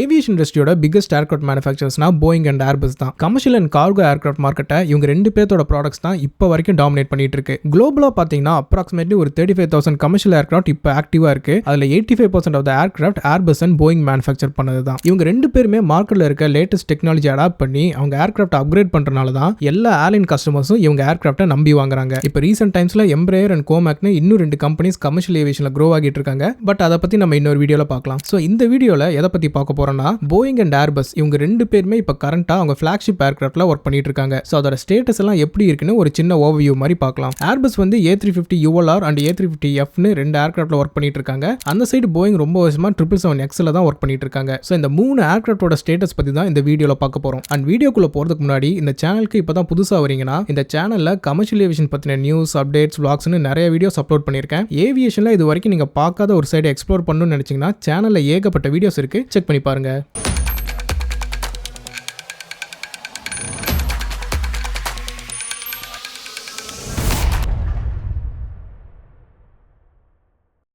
Aviation இண்டஸ்ட்ரியோட biggest aircraft மேனுஃபேக்சர்ஸ்னா Boeing and Airbus தான். கமர்ஷியல் அண்ட் கார்கோ ஏர்கிராஃப்ட் மார்க்கெட்டை இவங்க ரெண்டு பேர்த்தோட ப்ராடக்ட்ஸ் தான் இப்போ வரைக்கும் டாமினேட் பண்ணிட்டு இருக்கு. குளோபலா பாத்தீங்கன்னா அப்ராக்சிமேட்லி ஒரு 35,000 கமர்ஷியல் ஏர்கிராஃப்ட் இப்போ ஆக்டிவா இருக்கு. அதுல 85% of the aircraft Airbus and Boeing manufacture பண்ணது தான். இவங்க ரெண்டு பேருமே மார்க்கெட்ல இருக்க லேட்டஸ்ட் டெக்னாலஜி அடாப்ட் பண்ணி அவங்க ஏர்கிராஃப்ட் அப்கிரேட் பண்றனால தான் எல்லா ஏர்லைன் கஸ்டமர்ஸும் இவங்க ஏர்கிராஃப்ட்டை நம்பி வாங்குறாங்க. இப்போ ரீசென்ட் டைம்ஸ்ல எம்ப்ரேயர் அண்ட் கோமேக்னு இன்னும் 2 கம்பெனிஸ் கமர்ஷியல் ஏவியேஷன்ல க்ரோ ஆகிட்டு இருக்காங்க. பட் அதை பத்தி நம்ம இன்னொரு வீடியோல பார்க்கலாம். ஸோ இந்த வீடியோல எதை பத்தி பார்க்க போறோம்னா போயிங் அண்ட் ஏர்பஸ் இவங்க ரெண்டு பேருமே இப்போ கரண்டா அவங்க ஃபிளாக்ஷிப் ஏர்கிராஃப்ட்ல ஒர்க் பண்ணிட்டு இருக்காங்க. ஸோ அதோட ஸ்டேட்டஸ் எல்லாம் எப்படி இருக்குன்னு ஒரு சின்ன ஓவர்வியூ மாதிரி பார்க்கலாம். ஏர்பஸ் வந்து A350 ULR அண்ட் A350F னு 2 ஏர்கிராஃப்ட்ல ஒர்க் பண்ணிட்டு இருக்காங்க. அந்த சைடு போயிங் ரொம்ப வருஷமா 777Xல தான் ஒர்க் பண்ணிட்டு இருக்காங்க. ஸோ இந்த 3 ஏர்கிராஃப்டோட ஸ்டேட்டஸ் பத்தி தான் இந்த வீடியோல பார்க்க போறோம். அண்ட் வீடியோக்குள்ள போறதுக்கு முன்னாடி இந்த சேனலுக்கு இப்பதான் புதுசா வரீங்கன்னா இந்த சேனல்ல கமர்ஷியல் ஏவியேஷன் பத்தின நியூஸ், அப்டேட்ஸ், vlogsனு நிறைய வீடியோஸ் அப்லோட் பண்ணிருக்கேன். ஏவியேஷன்ல இது வரைக்கும் நீங்க பார்க்காத ஒரு சைடு எக்ஸ்ப்ளோர் பண்ணணும்னு நினைச்சீங்கன்னா சேனல்ல ஏகப்பட்ட வீடியோஸ் இருக்கு, செக் பண்ணி பாருங்க.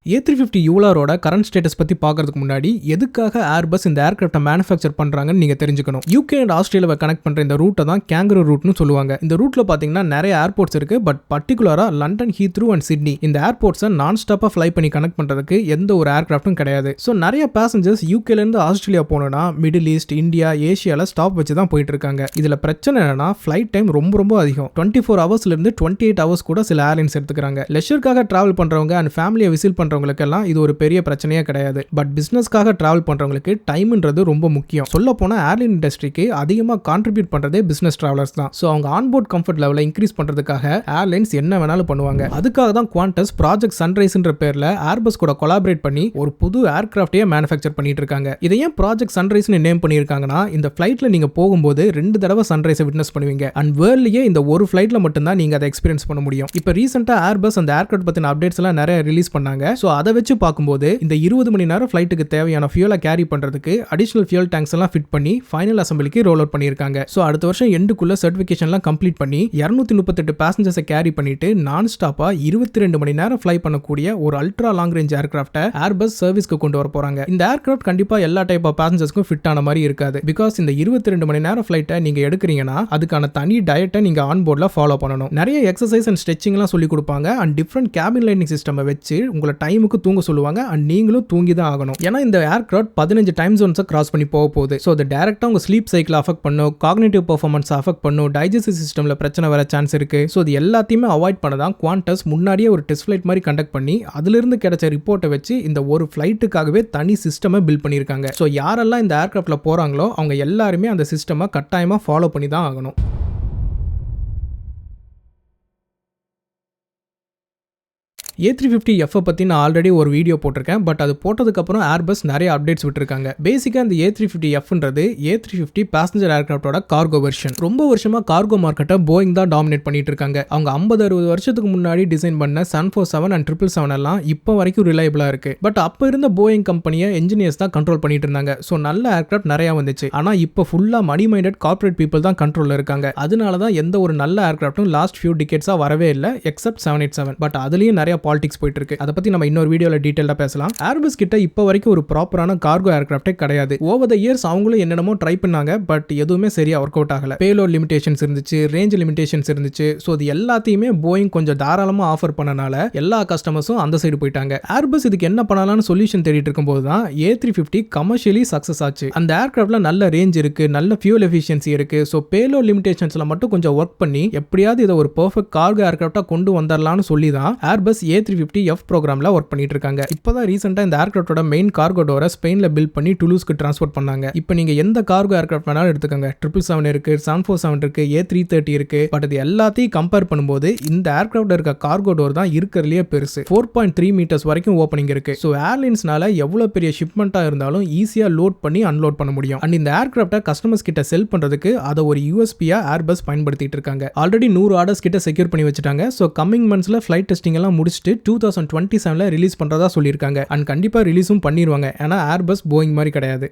A350 ULRோட கரண்ட் ஸ்டேட்டஸ் பத்தி பார்க்கறதுக்கு முன்னாடி எதுக்காக ஏர்பஸ் இந்த ஏர்கிராஃப்ட்டை மேனுஃபேக்சர் பண்றாங்கன்னு நீங்க தெரிஞ்சுக்கணும். UK அண்ட் ஆஸ்திரேலியாவை கனெக்ட் பண்ற இந்த ரூட்டை தான் கேங்கரூ ரூட்னு சொல்லுவாங்க. இந்த ரூட்ல பாத்தீங்கன்னா நிறைய ஏர்போர்ட்ஸ் இருக்கு. பட் பர்டிகுலரா லண்டன், ஹீத்ரூ அண்ட் சிட்னி இந்த ஏர்போர்ட்ஸை நான் ஸ்டாப்பா ஃப்ளை பண்ணி கனெக்ட் பண்றதுக்கு எந்த ஒரு ஏர்கிராஃப்ட்டும் கிடையாது. ஸோ நிறைய பேசஞ்சர்ஸ் UKல இருந்து ஆஸ்திரேலியா போனோம்னா மிடில் ஈஸ்ட், இந்தியா, ஏஷியால ஸ்டாப் வச்சு தான் போயிட்டு இருக்காங்க. இதுல பிரச்சனை என்னன்னா ஃபிளைட் டைம் ரொம்ப அதிகம். 24 ஹவர்ஸ்ல இருந்து 28 ஹவர்ஸ் கூட சில ஏர்லைன்ஸ் எடுத்துக்கிறாங்க. லெஷருக்காக டிராவல் பண்றவங்க அண்ட் ஃபேமிலியை விசிட் பண்றவங்களுக்கெல்லாம் இது ஒரு பெரிய பிரச்சனையே கிடையாது. பட் பிசினஸ்க்காக டிராவல் பண்றவங்களுக்கு டைம்ன்றது ரொம்ப முக்கியம். சொல்ல போனா ஏர்லைன் இண்டஸ்ட்ரிக்கு அதிகமா கான்ட்ரிபியூட் பண்றதே பிசினஸ் டிராவலர்ஸ் தான். சோ அவங்க ஆன்போர்ட் கம்ஃபர்ட் லெவலை இன்க்ரீஸ் பண்றதுக்காக ஏர்லைன்ஸ் என்ன வேணாலும் பண்ணுவாங்க. அதுக்காக தான் குவாண்டஸ் ப்ராஜெக்ட் சன்ரைஸ்ன்ற பேர்ல ஏர்பஸ் கூட கொலாபரேட் பண்ணி ஒரு புது ஏர்கிராஃப்டையே மேனுஃபேக்சர் பண்ணிட்டு இருக்காங்க. இதை ஏன் ப்ராஜெக்ட் சன்ரைஸ்னு நேம் பண்ணியிருக்காங்கன்னா இந்த ஃபிளைட்ல நீங்க போகும்போது 2 தடவை சன்ரைஸை விட்னஸ் பண்ணுவீங்க. அண்ட் வேர்ல்ட்லயே இந்த ஒரு ஃபிளைட்ல மட்டும் தான் நீங்க அதை எக்ஸ்பீரியன்ஸ் பண்ண முடியும். இப்போ ரீசெண்டா ஏர்பஸ் அந்த ஏர்கிராஃப்ட் பத்தின அப்டேட்ஸ் எல்லாம் நிறைய ரிலீஸ் பண்ணாங்க. சோ அதை வச்சு பார்க்கும்போது இந்த 20 மணி நேரம் ஃபிளைட்டுக்கு தேவையான ஃபியூலை கேரி பண்றதுக்கு அடிஷனல் ஃபியூல் டேங்க்ஸ் எல்லாம் ஃபிட் பண்ணி ஃபைனல் அசம்பிளிக்கு ரோல் அவுட் பண்ணிருக்காங்க. சோ அடுத்த வருஷம் எண்டுக்குள்ள சர்டிஃபிகேஷன்லாம் கம்ப்ளீட் பண்ணி 238 பேசஞ்சர்ஸை கேரி பண்ணிட்டு நான் ஸ்டாப்பா 22 மணி நேரம் ஃப்ளை பண்ணக்கூடிய ஒரு அல்ட்ரா லாங் ரேஞ்ச் ஏர்கிராஃப்ட்டை ஏர்பஸ் சர்வீஸ்க்கு கொண்டு வர போறாங்க. இந்த ஏர்கிராஃப்ட் கண்டிப்பா எல்லா டைப் ஆஃப் பேசஞ்சர்ஸ்க்கும் ஃபிட் ஆன மாதிரி இருக்காது. பிகாஸ் இந்த 22 மணி நேரம் ஃபிளைட்டை நீங்க எடுக்கிறீங்கன்னா அதுக்கான தனி டயட்டை நீங்க ஆன் போர்ட்ல ஃபாலோ பண்ணணும். நிறைய எக்ஸசைஸ் அண்ட் ஸ்ட்ரெச்சிங் எல்லாம் சொல்லி கொடுப்பாங்க. And different cabin lining system வச்சு உங்களை டைமுக்கு தூங்க சொல்லுவாங்க. அண்ட் நீங்களும் தூங்கி தான் ஆகணும். ஏன்னா இந்த ஏர்கிராஃப்ட் 15 டைம் ஜோன்ஸை கிராஸ் பண்ணி போகுது. ஸோ அது டைரக்டா உங்க ஸ்லீப் சைக்கிள் அஃபெக்ட் பண்ணும், காக்னிட்டிவ் பெர்ஃபார்மன்ஸ் அஃபெக்ட் பண்ணும், டைஜஸ்டிவ் சிஸ்டம்ல பிரச்சனை வர சான்ஸ் இருக்கு. ஸோ இது எல்லாத்தையுமே அவாய்ட் பண்ண தான் குவாண்டஸ் முன்னாடியே ஒரு டெஸ்ட் ஃபிளைட் மாதிரி கண்டக்ட் பண்ணி அதிலிருந்து கிடைச்ச ரிப்போர்ட்டை வச்சு இந்த ஒரு ஃபிளைட்டுக்காகவே தனி சிஸ்டமை பில்ட் பண்ணியிருக்காங்க. ஸோ யாரெல்லாம் இந்த ஏர்கிராஃப்ட்ல போறாங்களோ அவங்க எல்லாருமே அந்த சிஸ்டமை கட்டாயமா ஃபாலோ பண்ணி தான் ஆகணும். A350F பத்தி நான் ஆல்ரெடி ஒரு வீடியோ போட்டிருக்கேன். பட் அது போட்டதுக்கு அப்புறம் ஏர்பஸ் நிறைய அப்டேட்ஸ் விட்டுருக்காங்க. பேசிக்கா இந்த A350Fன்றது A350 பேசஞ்சர் ஏர்கிராஃப்டோட கார்கோ வெர்ஷன். ரொம்ப வருஷமா கார்கோ மார்க்கெட்டை போயிங் தான் டாமினேட் பண்ணிட்டு இருக்காங்க. அவங்க 50-60 வருஷத்துக்கு முன்னாடி டிசைன் பண்ண 747 அண்ட் 777 எல்லாம் இப்போ வரைக்கும் ரிலையபிளா இருக்கு. பட் அப்ப இருந்த போயிங் கம்பெனியை என்ஜினியர்ஸ் தான் கண்ட்ரோல் பண்ணிட்டு இருந்தாங்க. ஸோ நல்ல ஏர்கிராஃப்ட் நிறைய வந்துச்சு. ஆனா இப்போ ஃபுல்லா மணி மைண்டட் கார்பரேட் பீப்புள் தான் கண்ட்ரோல்ல இருக்காங்க. அதனால தான் எந்த ஒரு நல்ல ஏர்கிராஃப்டும் லாஸ்ட் ஃபியூ டிகேட்ஸா வரவே இல்லை எக்ஸப்ட் 787. பட் அதுலயும் நிறைய பாலிடிக்ஸ் போயிட்டு இருக்கு. அதை பத்தி நம்ம இன்னொரு வீடியோல டீடைலா பேசலாம். ஏர்பஸ் கிட்ட இப்ப வரைக்கும் ஒரு ப்ராப்பரான கார்கோ ஏர்கிராஃப்டே கிடையாது. ஓவர் தி இயர்ஸ் அவங்களும் என்னென்னமோ ட்ரை பண்ணாங்க. பட் எதுவுமே சரியா ஒர்க் அவுட் ஆகல. பேலோட் லிமிடேஷன்ஸ் இருந்துச்சு, ரேஞ்ச் லிமிடேஷன்ஸ் இருந்துச்சு. ஸோ இது எல்லாத்தையுமே போயிங் கொஞ்சம் தாராளமா ஆஃபர் பண்ணனால எல்லா கஸ்டமர்ஸும் அந்த சைடு போயிட்டாங்க. ஏர்பஸ் இதுக்கு என்ன பண்ணலாம்னு சொல்யூஷன் தேடிட்டு இருக்கும்போது தான் A350 கமர்ஷியலி சக்சஸ் ஆச்சு. அந்த ஏர்கிராஃப்ட்ல நல்ல ரேஞ்ச் இருக்கு, நல்ல ஃபியூல் எஃபிஷியன்சி இருக்கு. ஸோ பேலோட் லிமிடேஷன்ஸ்ல மட்டும் கொஞ்சம் ஒர்க் பண்ணி எப்படியாவது இதை ஒரு பெர்ஃபெக்ட் கார்கோ ஏர்கிராஃப்டா கொண்டு வந்துடலாம்னு சொல்லி தான் ஏர்பஸ் A350F ப்ரோக்ராம்ல ஒர்க் பண்ணிட்டு இருக்காங்க. இப்பதான் ரீசெண்டா இந்த ஏர்கிராஃப்டோட மெயின் கார்கோ டோரை ஸ்பெயின்ல பில்ட் பண்ணி டுலூஸ்க்கு டிரான்ஸ்போர்ட் பண்ணாங்க. இப்போ நீங்க எந்த கார்கோ ஏர்கிராஃப்ட் வேணாலும் எடுத்துக்கோங்க. 777 இருக்கு, 747 இருக்கு, A330 இருக்கு. பட் இது எல்லாத்தையும் கம்பேர் பண்ணும்போது இந்த ஏர்கிராஃப்ட்ல இருக்க கார்கோ டோர் தான் இருக்கிறதுலயே பெருசு. 4.3 மீட்டர்ஸ் வரைக்கும் ஓப்பனிங் இருக்கு. ஸோ ஏர்லைன்ஸ்னால எவ்வளவு பெரிய ஷிப்மெண்டா இருந்தாலும் ஈஸியா லோட் பண்ணி அன்லோட் பண்ண முடியும். அண்ட் இந்த ஏர்கிராஃப்ட்டை கஸ்டமர்ஸ் கிட்ட செல் பண்றதுக்கு அதை ஒரு USP-யா ஏர்பஸ் பயன்படுத்திட்டு இருக்காங்க. ஆல்ரெடி 100 ஆர்டர்ஸ் கிட்ட செக்யூர் பண்ணி வச்சுட்டாங்க. ஸோ கமிங் மந்த்ஸ்ல ஃபிளைட் டெஸ்டிங் எல்லாம் முடிச்சுட்டு 2027 ரிலீஸ் பண்றதா சொல்லியிருக்காங்க. அண்ட் கண்டிப்பா ரிலீஸும் பண்ணிடுவாங்க. ஏன்னா ஏர்பஸ் போயிங் மாதிரி கிடையாது.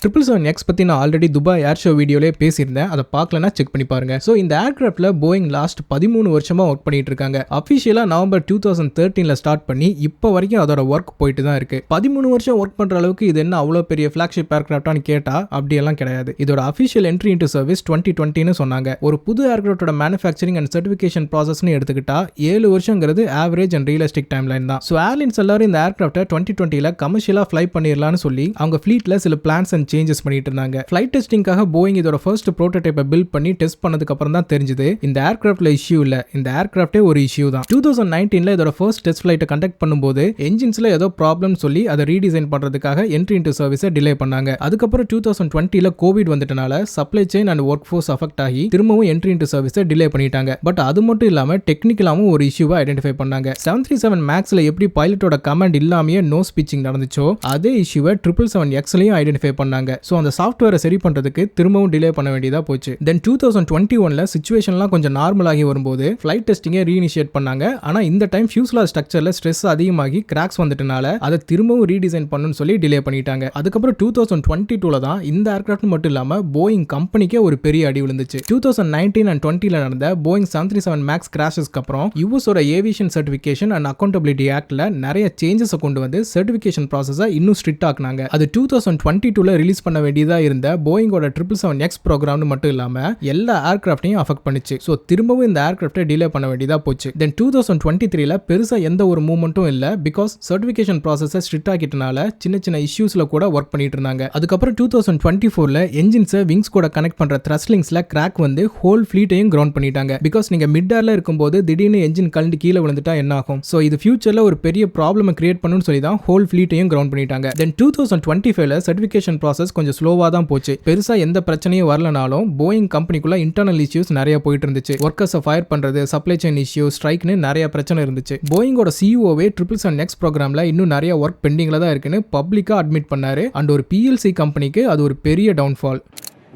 777X பத்தி நான் ஆல்ரெடி துபாய் ஏர் ஷோ வீடியோலே பேசியிருந்தேன். அதை பார்க்கலனா செக் பண்ணி பாருங்க. ஸோ இந்த ஏர்கிராஃப்ட்ல போயிங் லாஸ்ட் 13 வருஷமா ஒர்க் பண்ணிட்டு இருக்காங்க. அஃபிஷியலா நவம்பர் 2013ல ஸ்டார்ட் பண்ணி இப்போ வரைக்கும் அதோட ஒர்க் போயிட்டு தான் இருக்கு. 13 வருஷம் ஒர்க் பண்ற அளவுக்கு இது என்ன அவ்வளோ பெரிய ஃபிளாக்ஷிப் ஏர்கிராஃப்டான்னு கேட்டா அப்படியெல்லாம் கிடையாது. இதோட அஃபிஷியல் என்ட்ரி இன்டு சர்வீஸ் 2020ன்னு சொன்னாங்க. ஒரு புது ஏர்கிராஃப்டோட மேனுஃபேக்சரிங் அண்ட் சர்டிஃபிகேஷன் ப்ராசஸ்னு எடுத்துக்கிட்டா 7 வருஷங்கிறது average and realistic timeline தான். ஸோ ஏர்லைன்ஸ் எல்லாரும் இந்த ஏர்கிராஃப்டை 2020ல கமர்ஷியலா ஃப்ளை பண்ணிடலாம்னு சொல்லி அவங்க ஃபிளீட்ல சில பிளான்ஸ் அண்ட் சேஞ்சஸ் பண்ணிட்டு இருந்தாங்க. ஃபிளைட் டெஸ்டிங்காக போயிங் இதோட ஃபர்ஸ்ட் ப்ரோட்டோடைப்பை பில்ட் பண்ணி டெஸ்ட் பண்ணதுக்கு அப்புறம் தான் தெரிஞ்சது இந்த ஏர்கிராஃப்ட்ல இஷ்யூ இல்ல, இந்த ஏர்கிராஃப்டே ஒரு இஷ்யூ தான். 2019ல இதோட ஃபர்ஸ்ட் டெஸ்ட் ஃபிளைட்டை கண்டக்ட் பண்ணும்போது என்ஜின்ஸ்ல ஏதோ ப்ராப்ளம் சொல்லி அதை ரீடிசைன் பண்றதுக்காக என்ட்ரி இன்டு சர்வீஸை டிலே பண்ணாங்க. அதுக்கப்புறம் 2020ல கோவிட் வந்துட்டனால supply chain and workforce affect ஆகி திரும்பவும் என்ட்ரி இன்டு சர்வீஸை டிலே பண்ணிட்டாங்க. பட் அது மட்டும் இல்லாம டெக்னிக்கலாவும் ஒரு இஷ்யூவை ஐடென்டிஃபை பண்ணாங்க. 737 மேக்ஸ்ல எப்படி பைலட்டோட கமாண்ட் இல்லாமயே நோ ஸ்பீச்சிங் நடந்துச்சோ அதே இஷ்யூவை 777Xலையும் ஐடென்டிஃபை பண்ணாங்க. ஸோ அந்த சாஃப்ட்வேரை சரி பண்றதுக்கு திரும்பவும் டிலே பண்ண வேண்டியதா போச்சு. தென் 2021ல சிச்சுவேஷன்லாம் கொஞ்சம் நார்மல் ஆகி வரும்போது ஃபிளைட் டெஸ்டிங்கை ரீஇனிஷியேட் பண்ணாங்க. ஆனா இந்த டைம் ஃபியூஸ்லாஜ் ஸ்ட்ரக்சர்ல ஸ்ட்ரெஸ் அதிகமாகி கிராக்ஸ் வந்துட்டனால அதை திரும்பவும் ரீடிசைன் பண்ணணும்னு சொல்லி டிலே பண்ணிட்டாங்க. அதுக்கப்புறம் 2022ல தான் இந்த ஏர்கிராஃப்ட் மட்டும் இல்லாம போயிங் கம்பெனிக்கே ஒரு பெரிய அடி விழுந்துச்சு. 2019 அண்ட் 20ல நடந்த போயிங் 737 மேக்ஸ் கிராஷஸ்க்கு அப்புறம் யூஎஸோட ஏவியேஷன் சர்டிஃபிகேஷன் அண்ட் அக்கௌண்டபிலிட்டி ஆக்ட்ல நிறைய சேஞ்சஸ் கொண்டு வந்து சர்டிஃபிகேஷன் ப்ராசஸை இன்னும் ஸ்ட்ரிக்ட் ஆக்குனாங்க. அது 2022ல ரிலீஸ் பண்ண வேண்டியதா இருந்த போயிங்கோட 777X ப்ரோக்ராம்னு மட்டும் இல்லாம எல்லா ஏர்கிராஃப்டையும் அஃபெக்ட் பண்ணிச்சு. ஸோ திரும்பவும் இந்த ஏர்கிராஃப்டை டிலே பண்ண வேண்டியதா போச்சு. தென் 2023ல பெருசா எந்த ஒரு மூவ்மெண்ட்டும் இல்ல. பிகாஸ் சர்டிஃபிகேஷன் ப்ராசஸை ஸ்ட்ரிக்ட் ஆக்கிட்டனால சின்ன சின்ன இஷ்யூஸ்ல கூட ஒர்க் பண்ணிட்டு இருந்தாங்க. அதுக்கப்புறம் 2024ல என்ஜின்ஸை விங்ஸ் கூட கனெக்ட் பண்ற த்ரஸ்ட்லிங்ஸ்ல கிராக் வந்து ஹோல் ஃபிளீட்டையும் கிரவுண்ட் பண்ணிட்டாங்க. பிகாஸ் நீங்க மிட் ஏர்ல இருக்கும்போது திடீர்னு என்ஜின் கழண்டு கீழே விழுந்துட்டா என்ன ஆகும்? ஸோ இது ஃபியூச்சர்ல ஒரு பெரிய ப்ராப்ளம் கிரியேட் பண்ணணும்னு சொல்லி தான் ஹோல் ஃபிளீட்டையும் கிரவுண்ட் பண்ணிட்டாங்க. தென் 2025ல சர்டிஃபிகேஷன் ப்ராசஸ் கொஞ்சம் ஸ்லோவா தான் போச்சு. பெருசா எந்த பிரச்சனையும் வரலனாலும் போயிங் கம்பெனிக்குள்ள இன்டர்னல் இஷ்யூஸ் நிறைய போயிட்டு இருந்துச்சு. ஒர்க்கர்ஸை ஃபயர் பண்றது, சப்ளை செயின் இஷ்யூ, ஸ்ட்ரைக்னு நிறைய பிரச்சனை இருந்துச்சு. போயிங்கோட சிஇஓவே 777X ப்ரோக்ராம்ல இன்னும் நிறைய ஒர்க் பெண்டிங்ல தான் இருக்குன்னு பப்ளிக்கா அட்மிட் பண்ணாரு. அண்ட் ஒரு PLC கம்பெனிக்கு அது ஒரு பெரிய downfall.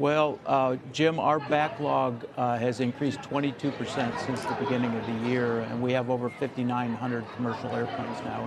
Well, Jim, our backlog has increased 22% since the beginning of the year, and we have over 5,900 commercial airplanes now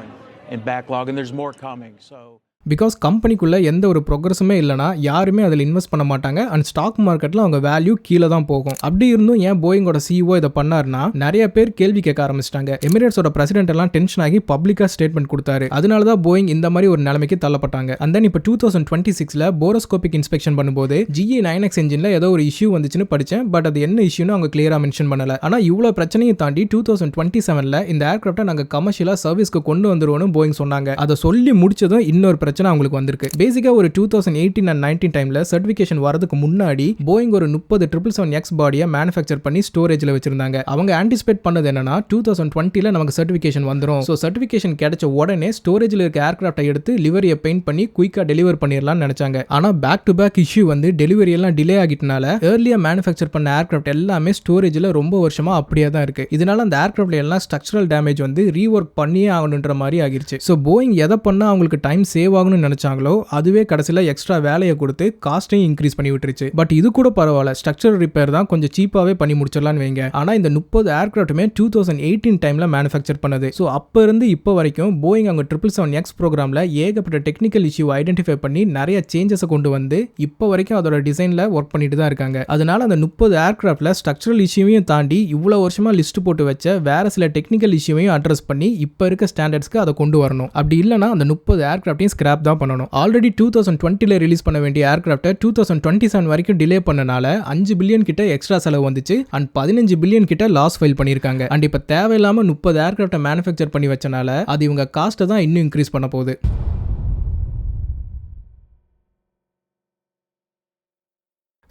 in backlog, and there's more coming. So. Because கம்பெனிக்குள்ள எந்த ஒரு ப்ரோக்ரஸுமே இல்லைனா யாருமே அதில் இன்வெஸ்ட் பண்ண மாட்டாங்க. அண்ட் ஸ்டாக் மார்க்கெட்டில் அவங்க வேல்யூ கீழே தான் போகும். அப்படி இருந்தும் ஏன் போயிங்கோட சிஇஓ இதை பண்ணாருன்னா நிறைய பேர் கேள்வி கேட்க ஆரம்பிச்சிட்டாங்க. எமிரேட்ஸோட பிரசிடென்ட் எல்லாம் டென்ஷன் ஆகி பப்ளிக்கா ஸ்டேட்மெண்ட் கொடுத்தாரு. அதனால தான் போயிங் இந்த மாதிரி ஒரு நிலைமைக்கு தள்ளப்பட்டாங்க. அண்ட் தென் இப்போ 2026ல போரோஸ்கோபிக் இன்ஸ்பெக்ஷன் பண்ணும்போது GE9X என்ஜின்ல ஏதோ ஒரு இஷ்யூ வந்துச்சுன்னு படிச்சேன். பட் அது என்ன இஷ்யூன்னு அவங்க கிளியரா மென்ஷன் பண்ணல. ஆனா இவ்வளோ பிரச்சனையை தாண்டி 2027ல இந்த ஏர்கிராஃப்டை நாங்கள் கமர்ஷியலா சர்வீஸ்க்கு கொண்டு வந்துருவோம்னு போயிங் சொன்னாங்க. அதை சொல்லி முடிச்சதும் இன்னொரு பிரச்சனை அவங்களுக்கு வந்திருக்கு. பேசிக்கா ஒரு 2018 and 19 டைம்ல சர்டிஃபிகேஷன் வரதுக்கு முன்னாடி போயிங் ஒரு 30 777X பாடியை மேனுஃபேக்சர் பண்ணி ஸ்டோரேஜ்ல வச்சிருந்தாங்க. அவங்க ஆன்டிசிபேட் பண்ணது என்னன்னா 2020ல நமக்கு சர்டிஃபிகேஷன் வந்துரும். சோ சர்டிஃபிகேஷன் கிடைச்ச உடனே ஸ்டோரேஜ்ல இருக்க ஏர்கிராஃப்டை எடுத்து லிவரியை பெயிண்ட் பண்ணி குயிக்கா டெலிவர் பண்ணிடலாம்னு நினைச்சாங்க. ஆனா பேக் டு பேக் இஷ்யூ வந்து டெலிவரி எல்லாம் டிலே ஆகிட்டனால ஏர்லியா மேனுஃபேக்சர் பண்ண ஏர்கிராஃப்ட் எல்லாமே ஸ்டோரேஜ்ல ரொம்ப வருஷமா அப்படியே தான் இருக்கு. இதனால அந்த ஏர்கிராஃப்ட்ல எல்லாம் ஸ்ட்ரக்சரல் டேமேஜ் வந்து ரீவொர்க் பண்ணியே ஆகணுன்ற மாதிரி ஆகிருச்சு. சோ போயிங் எதை பண்ணா அவங்களுக்கு டைம் சேவ் ஆகணும்னு நினைச்சாங்களோ அதுவே கடைசியில எக்ஸ்ட்ரா வேலையை கொடுத்து காஸ்டையும் இன்க்ரீஸ் பண்ணி விட்டுருச்சு. பட் இது கூட பரவாயில்ல, ஸ்ட்ரக்சரல் ரிப்பேர் தான் கொஞ்சம் சீப்பாவே பண்ணி முடிச்சிடலாம்னு வைங்க. ஆனா இந்த 30 ஏர்கிராஃப்ட்டுமே 2018 டைம்ல மேனுஃபேக்சர் பண்ணது. ஸோ அப்ப இருந்து இப்போ வரைக்கும் போயிங் அவங்க 777X ப்ரோக்ராம்ல ஏகப்பட்ட டெக்னிக்கல் இஷ்யூ ஐடென்டிஃபை பண்ணி நிறைய சேஞ்சஸை கொண்டு வந்து இப்போ வரைக்கும் அதோட டிசைன்ல ஒர்க் பண்ணிட்டு தான் இருக்காங்க. அதனால அந்த 30 ஏர்கிராஃப்ட்ல ஸ்ட்ரக்சரல் இஷ்யூவையும் தாண்டி இவ்வளவு வருஷமா லிஸ்ட் போட்டு வச்ச வேற சில டெக்னிக்கல் இஷ்யூவையும் அட்ரஸ் பண்ணி இப்போ இருக்க ஸ்டாண்டர்ட்ஸ்க்கு அதை கொண்டு வரணும். அப்படி இல்லைனா அந்த 30 ஏர்கிராஃப்டையும் ஸ்கிராப் தான் பண்ணணும். ஆல்ரெடி 2020ல ரிலீஸ் பண்ண வேண்டிய ஏர்கிராஃப்டை 2027 வரைக்கும் டிலே பண்ணனால 5 பில்லியன் கிட்ட எக்ஸ்ட்ரா செலவு வந்துச்சு. அண்ட் 15 பில்லியன் கிட்ட லாஸ் ஃபைல் பண்ணிருக்காங்க. அண்ட் இப்ப தேவையில்லாம 30 ஏர்கிராஃப்டை மேனுஃபேக்சர் பண்ணி வச்சனால அது இவங்க காஸ்ட்டை தான் இன்னும் இன்க்ரீஸ் பண்ண போகுது.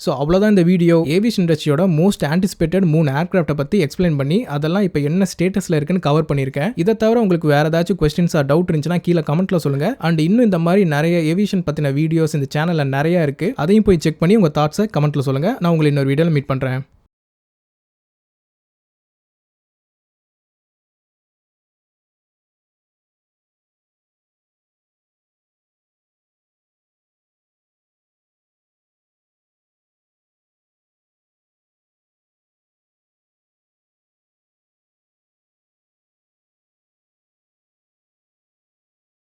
ஸோ அவ்வளோதான் இந்த வீடியோ. ஏவியேஷன் இண்டஸ்ட்ரியோட மோஸ்ட் ஆன்டிசிபேட்டட் 3 ஏர்கிராஃப்ட்டை பற்றி எக்ஸ்பிளைன் பண்ணி அதெல்லாம் இப்போ என்ன ஸ்டேட்டஸில் இருக்குன்னு கவர் பண்ணியிருக்கேன். இதை தவிர உங்களுக்கு வேறு ஏதாச்சும் கொஸ்டின்ஸ் டவுட் இருந்துச்சுன்னா கீழே கமெண்ட்டில் சொல்லுங்கள். அண்ட் இன்னும் இந்த மாதிரி நிறைய ஏவியேஷன் பற்றின வீடியோஸ் இந்த சேனலில் நிறையா இருக்குது. அதையும் போய் செக் பண்ணி உங்கள் தாட்ஸை கமெண்ட்டில் சொல்லுங்கள். நான் உங்களை இன்னொரு வீடியோவில் மீட் பண்ணுறேன்.